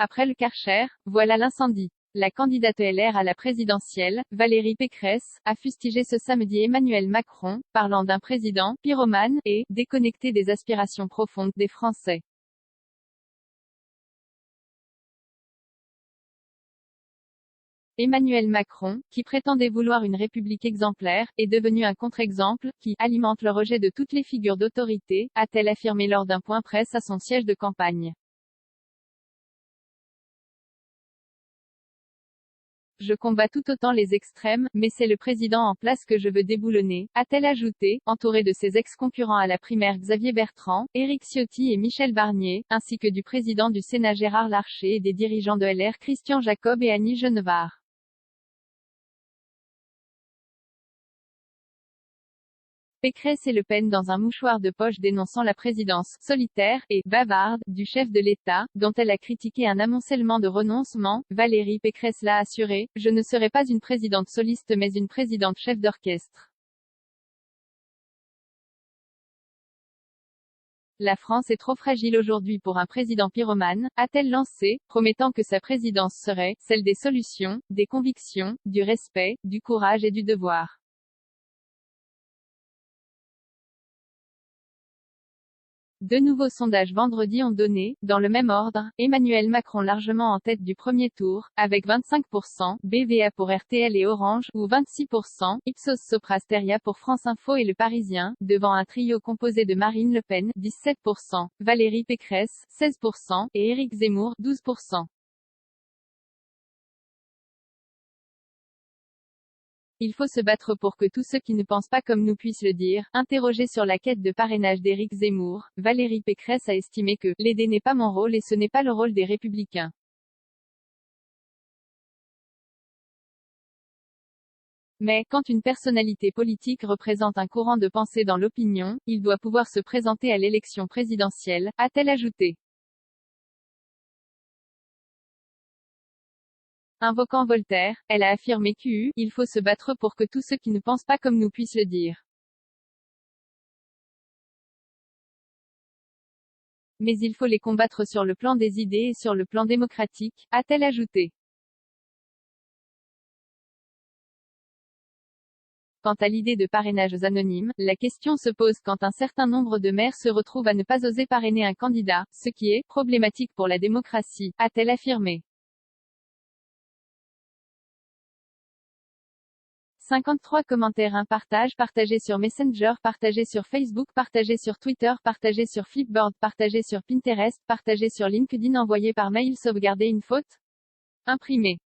Après le Karcher, voilà l'incendie. La candidate LR à la présidentielle, Valérie Pécresse, a fustigé ce samedi Emmanuel Macron, parlant d'un président « pyromane » et « déconnecté des aspirations profondes des Français ». Emmanuel Macron, qui prétendait vouloir une république exemplaire, est devenu un contre-exemple, qui alimente le rejet de toutes les figures d'autorité, a-t-elle affirmé lors d'un point presse à son siège de campagne. Je combats tout autant les extrêmes, mais c'est le président en place que je veux déboulonner, a-t-elle ajouté, entourée de ses ex-concurrents à la primaire Xavier Bertrand, Éric Ciotti et Michel Barnier, ainsi que du président du Sénat Gérard Larcher et des dirigeants de LR Christian Jacob et Annie Genevard. Pécresse et Le Pen dans un mouchoir de poche dénonçant la présidence « solitaire » et « bavarde » du chef de l'État, dont elle a critiqué un amoncellement de renoncements. Valérie Pécresse l'a assuré, « Je ne serai pas une présidente soliste mais une présidente chef d'orchestre. La France est trop fragile aujourd'hui pour un président pyromane », a-t-elle lancé, promettant que sa présidence serait « celle des solutions, des convictions, du respect, du courage et du devoir ». Deux nouveaux sondages vendredi ont donné, dans le même ordre, Emmanuel Macron largement en tête du premier tour, avec 25%, BVA pour RTL et Orange, ou 26%, Ipsos Sopra Steria pour France Info et Le Parisien, devant un trio composé de Marine Le Pen, 17%, Valérie Pécresse, 16%, et Éric Zemmour, 12%. Il faut se battre pour que tous ceux qui ne pensent pas comme nous puissent le dire. Interrogé sur la quête de parrainage d'Éric Zemmour, Valérie Pécresse a estimé que « l'aider n'est pas mon rôle et ce n'est pas le rôle des Républicains ». Mais, quand une personnalité politique représente un courant de pensée dans l'opinion, il doit pouvoir se présenter à l'élection présidentielle, a-t-elle ajouté. Invoquant Voltaire, elle a affirmé qu'il faut se battre pour que tous ceux qui ne pensent pas comme nous puissent le dire. Mais il faut les combattre sur le plan des idées et sur le plan démocratique, a-t-elle ajouté. Quant à l'idée de parrainages anonymes, la question se pose quand un certain nombre de maires se retrouvent à ne pas oser parrainer un candidat, ce qui est problématique pour la démocratie, a-t-elle affirmé. 53 commentaires. Un partage partagé sur Messenger, partagé sur Facebook, partagé sur Twitter, partagé sur Flipboard, partagé sur Pinterest, partagé sur LinkedIn, envoyé par mail, sauvegarder une faute, imprimé.